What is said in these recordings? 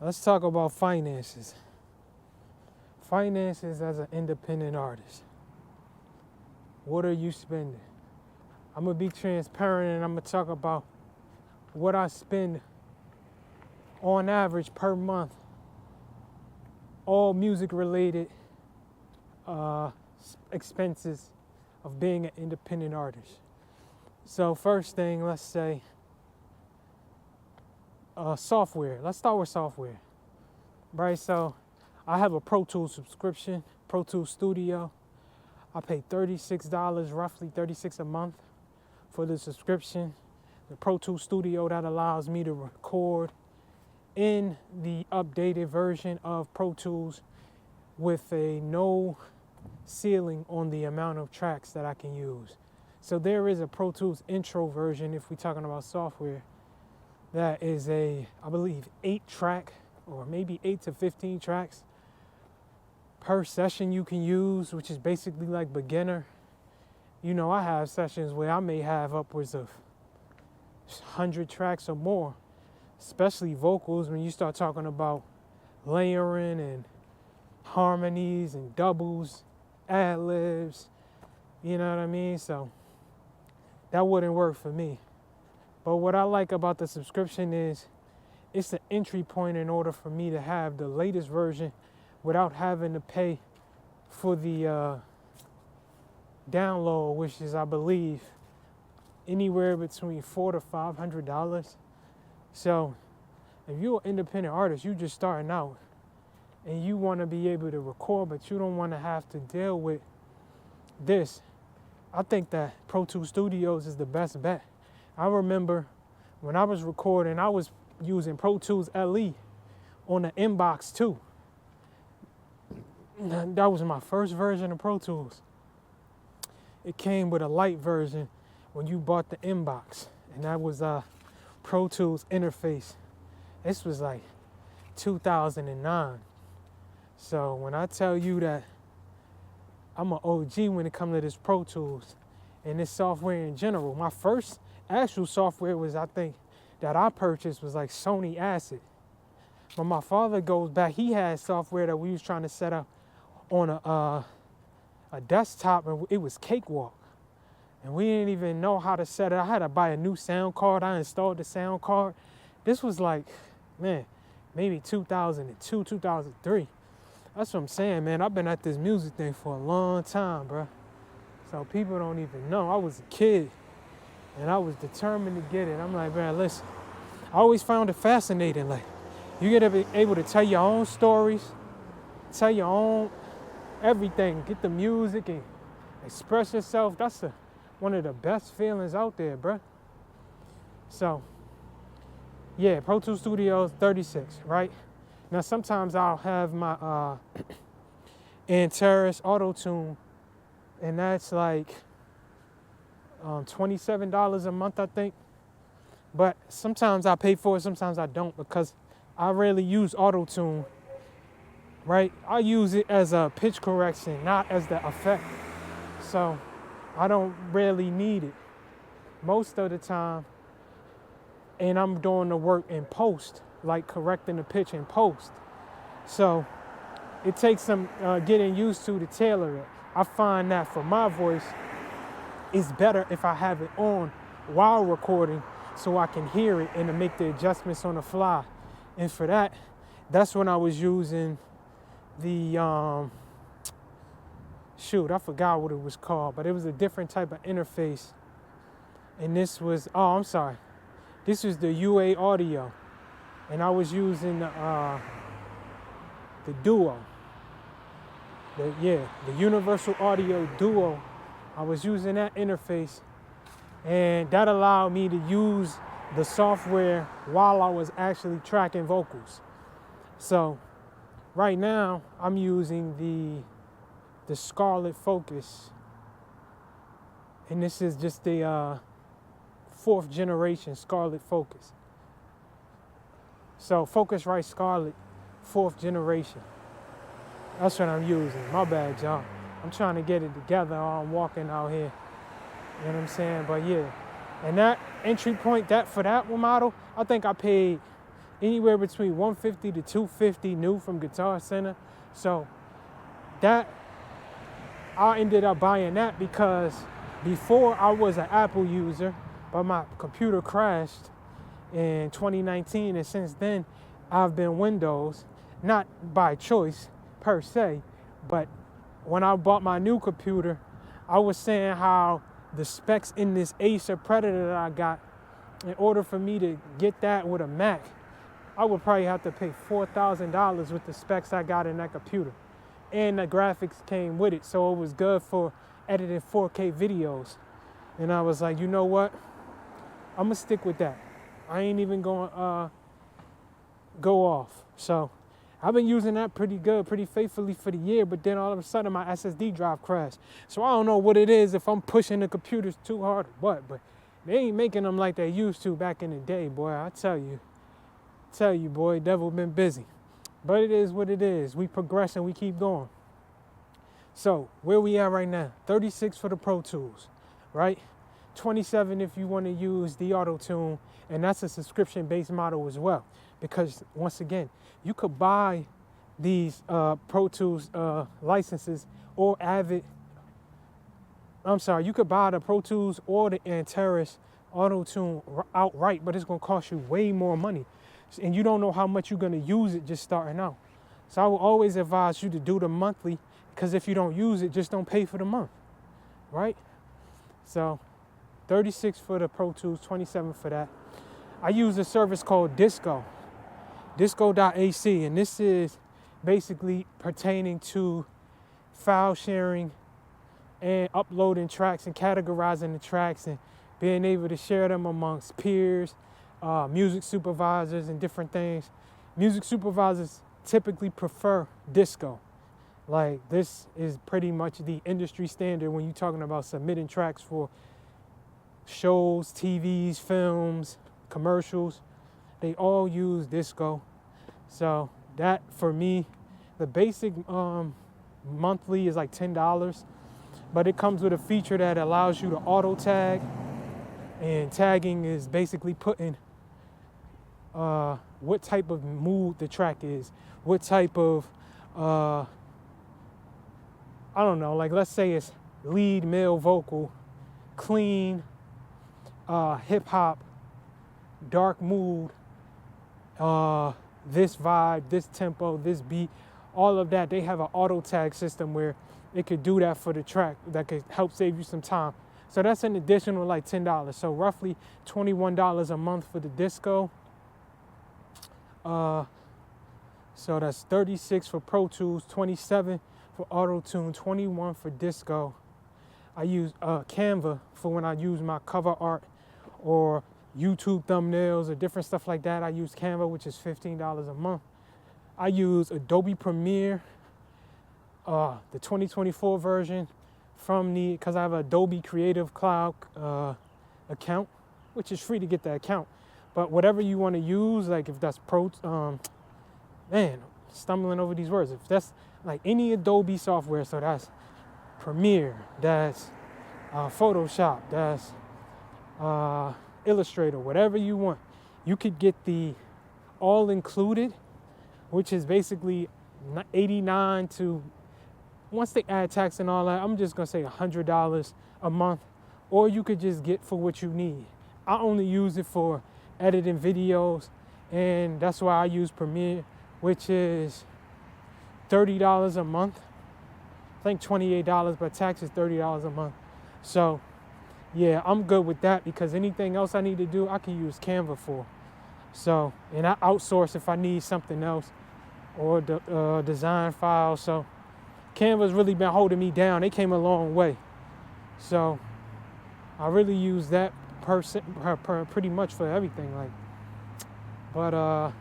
Let's talk about finances. Finances as an independent artist. What are you spending? I'm going to be transparent and I'm going to talk about what I spend on average per month. All music related expenses of being an independent artist. So first thing, let's say software. Let's start with software, right? So I have a Pro Tools subscription, Pro Tools Studio. I pay $36, roughly $36 a month for the subscription. The Pro Tools Studio, that allows me to record in the updated version of Pro Tools with a no ceiling on the amount of tracks that I can use. So there is a Pro Tools intro version, if we're talking about software, that is I believe 8 track or maybe 8 to 15 tracks per session you can use, which is basically like beginner. You know, I have sessions where I may have upwards of 100 tracks or more, especially vocals, when you start talking about layering and harmonies and doubles, ad-libs, you know what I mean? So that wouldn't work for me. But what I like about the subscription is it's an entry point in order for me to have the latest version without having to pay for the download, which is, I believe, anywhere between $400 to $500. So if you're an independent artist, you're just starting out and you want to be able to record, but you don't want to have to deal with this, I think that Pro Tools Studios is the best bet. I remember when I was recording, I was using Pro Tools LE on the Inbox 2. That was my first version of Pro Tools. It came with a light version when you bought the Inbox, and that was Pro Tools interface. This was like 2009. So when I tell you that I'm an OG when it comes to this Pro Tools and this software in general, my first actual software was, I think, that I purchased was like Sony Acid. But my father goes back, he had software that we was trying to set up on a desktop, and it was Cakewalk. And we didn't even know how to set it. I had to buy a new sound card. I installed the sound card. This was like, man, maybe 2002, 2003. That's what I'm saying, man. I've been at this music thing for a long time, bro. So people don't even know. I was a kid, and I was determined to get it. I'm like, man, listen, I always found it fascinating. Like, you get to be able to tell your own stories, tell your own everything, get the music and express yourself. That's one of the best feelings out there, bro. So, yeah, Pro Tools Studios, 36, right? Now, sometimes I'll have my Antares Auto-Tune, and that's like $27 a month, I think. But sometimes I pay for it, sometimes I don't, because I rarely use Auto-Tune, right? I use it as a pitch correction, not as the effect. So I don't really need it most of the time. And I'm doing the work in post, like correcting the pitch in post. So it takes some getting used to tailor it. I find that for my voice, it's better if I have it on while recording so I can hear it and to make the adjustments on the fly. And for that, that's when I was using the, I forgot what it was called, but it was a different type of interface. And this was, this was the UA Audio. And I was using the Duo. The Universal Audio Duo. I was using that interface, and that allowed me to use the software while I was actually tracking vocals. So right now I'm using the Scarlett Focus, and this is just the 4th generation Scarlett Focus. So Focusrite Scarlett, 4th generation. That's what I'm using. My bad, y'all. I'm trying to get it together while I'm walking out here. You know what I'm saying? But yeah. And that entry point, for that model, I think I paid anywhere between 150 to 250 new from Guitar Center. So that, I ended up buying that because before I was an Apple user, but my computer crashed in 2019, and since then I've been Windows, not by choice per se, but when I bought my new computer, I was saying how the specs in this Acer Predator that I got, in order for me to get that with a Mac, I would probably have to pay $4,000 with the specs I got in that computer. And the graphics came with it, so it was good for editing 4K videos. And I was like, you know what? I'm gonna stick with that. I ain't even gonna go off. So I've been using that pretty good, pretty faithfully for the year, but then all of a sudden my SSD drive crashed. So I don't know what it is, if I'm pushing the computers too hard or what, but they ain't making them like they used to back in the day, boy. I tell you, boy, devil been busy. But it is what it is. We progress and we keep going. So where we at right now? 36 for the Pro Tools, right? 27 if you want to use the Auto-Tune, and that's a subscription-based model as well. Because once again, you could buy these Pro Tools licenses or you could buy the Pro Tools or the Antares Auto-Tune outright, but it's gonna cost you way more money. And you don't know how much you're gonna use it just starting out. So I will always advise you to do the monthly, because if you don't use it, just don't pay for the month, right? So 36 for the Pro Tools, 27 for that. I use a service called Disco.ac, and this is basically pertaining to file sharing and uploading tracks and categorizing the tracks and being able to share them amongst peers, music supervisors and different things. Music supervisors typically prefer Disco. Like, this is pretty much the industry standard when you're talking about submitting tracks for shows, TVs, films, commercials. They all use Disco. So that, for me, the basic monthly is like $10, but it comes with a feature that allows you to auto tag, and tagging is basically putting what type of mood the track is, what type of I don't know, like let's say it's lead male vocal, clean, hip hop, dark mood, this vibe, this tempo, this beat, all of that. They have an auto tag system where it could do that for the track, that could help save you some time. So that's an additional like $10. So roughly $21 a month for the Disco. So that's 36 for Pro Tools, 27 for Auto-Tune, 21 for Disco. I use Canva for when I use my cover art or YouTube thumbnails or different stuff like that. I use Canva, which is $15 a month. I use Adobe Premiere, the 2024 version because I have an Adobe Creative Cloud account, which is free to get the account. But whatever you want to use, like if that's stumbling over these words. If that's like any Adobe software, so that's Premiere, that's Photoshop, that's Illustrator, whatever you want, you could get the all included, which is basically 89 to, once they add tax and all that, I'm just gonna say $100 a month, or you could just get for what you need. I only use it for editing videos, and that's why I use Premiere, which is $30 a month. I think $28, but tax is $30 a month. So yeah, I'm good with that, because anything else I need to do, I can use Canva for. So, and I outsource if I need something else, or the design files. So Canva's really been holding me down. They came a long way. So I really use that pretty much for everything. Like, but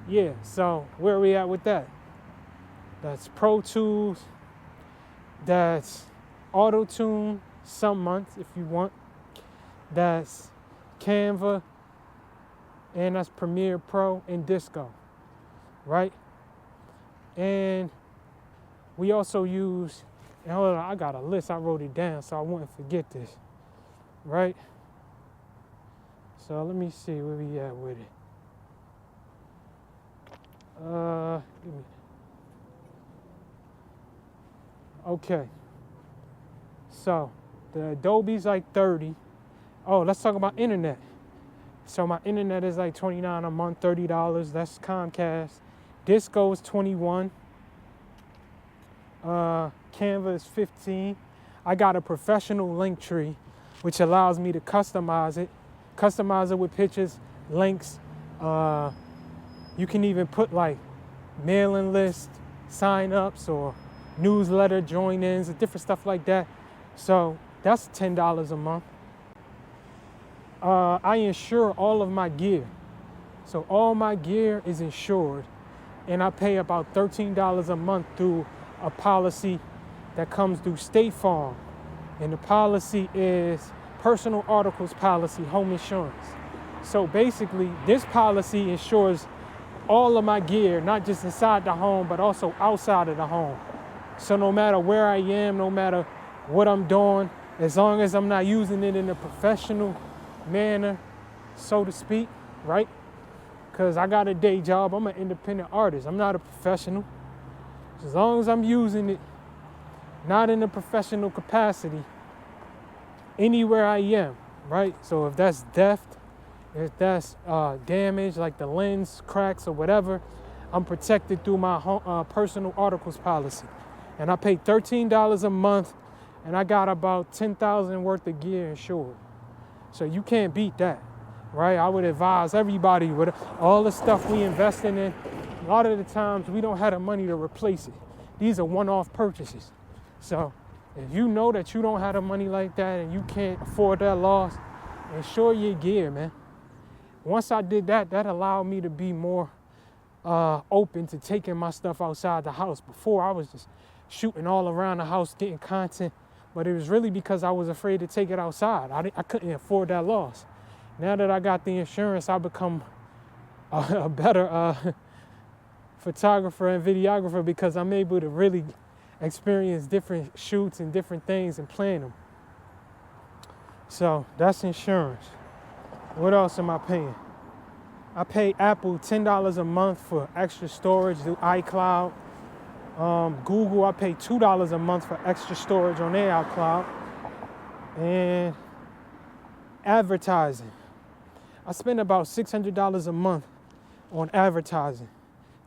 yeah, so where are we at with that? That's Pro Tools, that's Auto-Tune some months if you want, that's Canva, and that's Premiere Pro and Disco, right? And we also use, and hold on, I got a list, I wrote it down so I wouldn't forget this, right? So let me see where we at with it. Okay. So the Adobe's like 30. Oh, let's talk about internet. So my internet is like $29 a month, $30. That's Comcast. Disco is 21. Canva is 15. I got a professional Linktree, which allows me to customize it with pictures, links. You can even put like mailing list sign-ups or newsletter join-ins and different stuff like that. So that's $10 a month. I insure all of my gear. So all my gear is insured, and I pay about $13 a month through a policy that comes through State Farm. And the policy is personal articles policy, home insurance. So basically, this policy insures all of my gear, not just inside the home, but also outside of the home. So no matter where I am, no matter what I'm doing, as long as I'm not using it in a professional manner, so to speak, right? Because I got a day job. I'm an independent artist. I'm not a professional. As long as I'm using it, not in a professional capacity, anywhere I am, right? So if that's theft, if that's damage, like the lens cracks or whatever, I'm protected through my personal articles policy. And I pay $13 a month, and I got about $10,000 worth of gear insured. So you can't beat that, right? I would advise everybody with all the stuff we investing in, a lot of the times we don't have the money to replace it. These are one-off purchases. So if you know that you don't have the money like that and you can't afford that loss, insure your gear, man. Once I did that, that allowed me to be more open to taking my stuff outside the house. Before, I was just shooting all around the house, getting content, but it was really because I was afraid to take it outside. I couldn't afford that loss. Now that I got the insurance, I become a better photographer and videographer because I'm able to really experience different shoots and different things and plan them. So that's insurance. What else am I paying? I pay Apple $10 a month for extra storage through iCloud. Google, I pay $2 a month for extra storage on their iCloud. And advertising. I spend about $600 a month on advertising.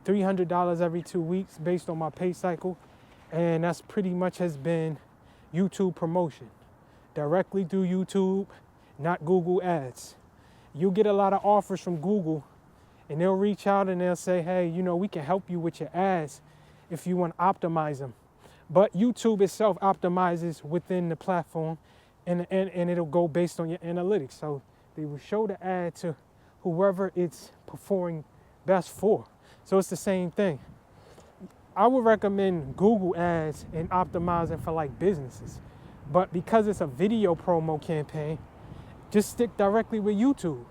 $300 every 2 weeks based on my pay cycle. And that's pretty much has been YouTube promotion. Directly through YouTube, not Google ads. You'll get a lot of offers from Google, and they'll reach out and they'll say, hey, you know, we can help you with your ads if you want to optimize them. But YouTube itself optimizes within the platform, and it'll go based on your analytics. So they will show the ad to whoever it's performing best for. So it's the same thing. I would recommend Google ads and optimizing for like businesses. But because it's a video promo campaign, just stick directly with YouTube,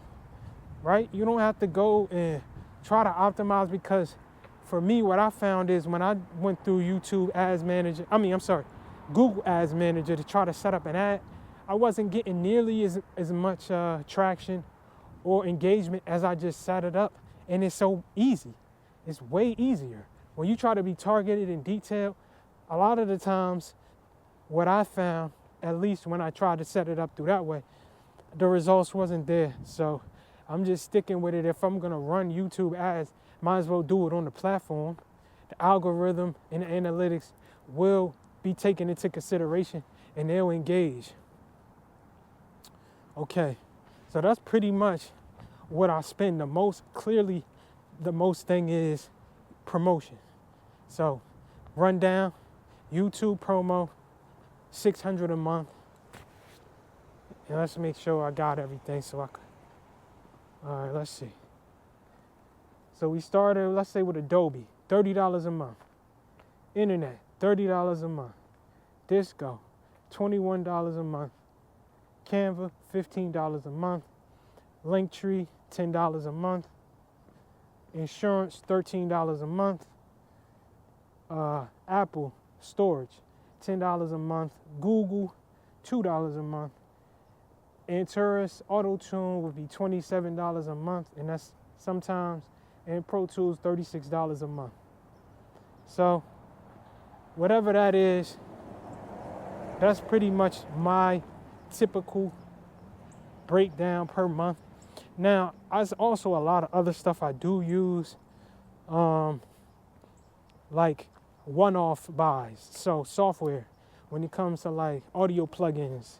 right? You don't have to go and try to optimize, because for me, what I found is when I went through YouTube Ads Manager, Google Ads Manager to try to set up an ad, I wasn't getting nearly as much traction or engagement as I just set it up. And it's so easy. It's way easier. When you try to be targeted and detailed, a lot of the times, what I found, at least when I tried to set it up through that way, the results wasn't there. So I'm just sticking with it. If I'm gonna run YouTube ads, might as well do it on the platform. The algorithm and the analytics will be taken into consideration and they'll engage. Okay, so that's pretty much what I spend the most. Clearly, the most thing is promotion. So rundown, YouTube promo, $600 a month. And let's make sure I got everything so I could. All right, let's see. So we started, let's say with Adobe, $30 a month. Internet, $30 a month. Disco, $21 a month. Canva, $15 a month. Linktree, $10 a month. Insurance, $13 a month. Apple storage, $10 a month. Google, $2 a month. Antares Auto-Tune would be $27 a month, and that's sometimes, and Pro Tools, $36 a month. So whatever that is, that's pretty much my typical breakdown per month. Now, there's also a lot of other stuff I do use, like one-off buys. So software, when it comes to like audio plugins,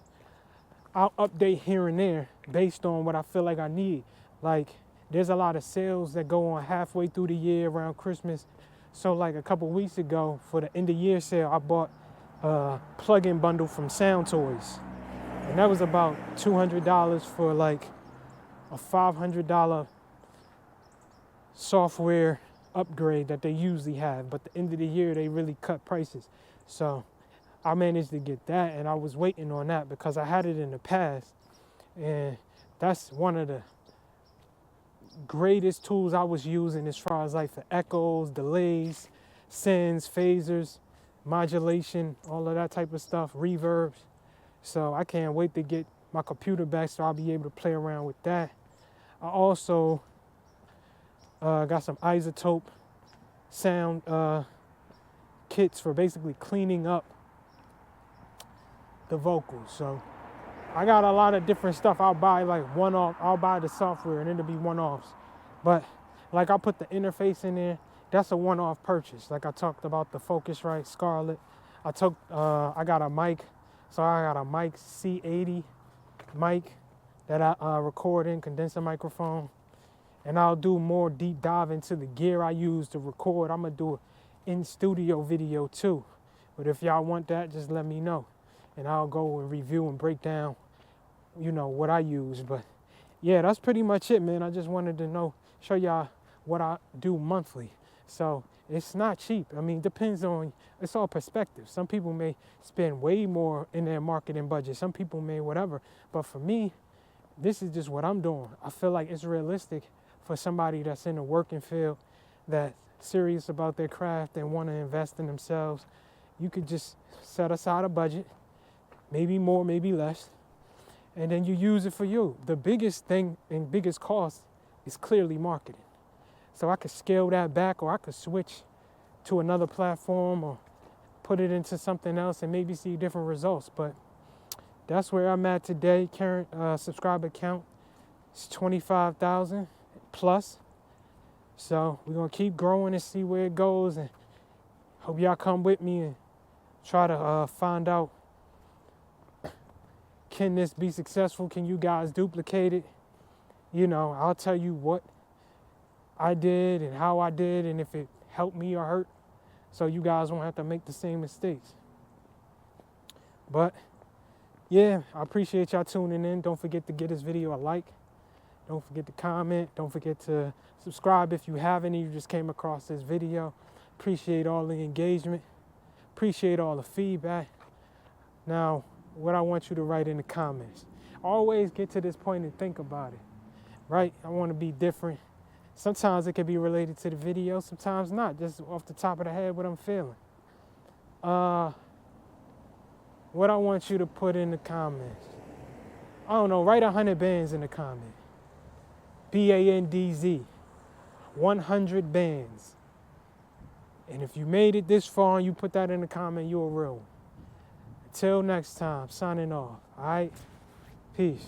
I'll update here and there based on what I feel like I need. Like there's a lot of sales that go on halfway through the year around Christmas. So like a couple weeks ago for the end of year sale, I bought a plug-in bundle from Sound Toys. And that was about $200 for like a $500 software upgrade that they usually have. But the end of the year, they really cut prices. So I managed to get that, and I was waiting on that because I had it in the past. And that's one of the greatest tools I was using as far as like for echoes, delays, sends, phasers, modulation, all of that type of stuff, reverbs. So I can't wait to get my computer back so I'll be able to play around with that. I also got some isotope sound kits for basically cleaning up the vocals. So I got a lot of different stuff. I'll buy like one-off. I'll buy the software and it'll be one-offs. But like I put the interface in there. That's a one-off purchase. Like I talked about the Focusrite Scarlett. I got a mic. So I got a mic C80 mic that I record in, condenser microphone. And I'll do more deep dive into the gear I use to record. I'm going to do an in-studio video too. But if y'all want that, just let me know. And I'll go and review and break down, you know, what I use. But yeah, that's pretty much it, man. I just wanted to show y'all what I do monthly. So it's not cheap. I mean, it depends on, it's all perspective. Some people may spend way more in their marketing budget. Some people may whatever. But for me, this is just what I'm doing. I feel like it's realistic for somebody that's in the working field, that's serious about their craft and want to invest in themselves. You could just set aside a budget, maybe more, maybe less, and then you use it for you. The biggest thing and biggest cost is clearly marketing. So I could scale that back, or I could switch to another platform or put it into something else and maybe see different results. But that's where I'm at today. Current subscriber count is 25,000 plus. So we're going to keep growing and see where it goes. And hope y'all come with me and try to find out, can this be successful? Can you guys duplicate it? You know, I'll tell you what I did and how I did and if it helped me or hurt, so you guys won't have to make the same mistakes. But yeah, I appreciate y'all tuning in. Don't forget to give this video a like. Don't forget to comment. Don't forget to subscribe if you haven't and you just came across this video. Appreciate all the engagement. Appreciate all the feedback. Now, what I want you to write in the comments. Always get to this point and think about it, right? I want to be different. Sometimes it can be related to the video, sometimes not. Just off the top of the head, what I'm feeling. What I want you to put in the comments. I don't know, write 100 bands in the comment. BANDZ. 100 bands. And if you made it this far and you put that in the comment, you're a real one. Until next time, signing off. All right? Peace.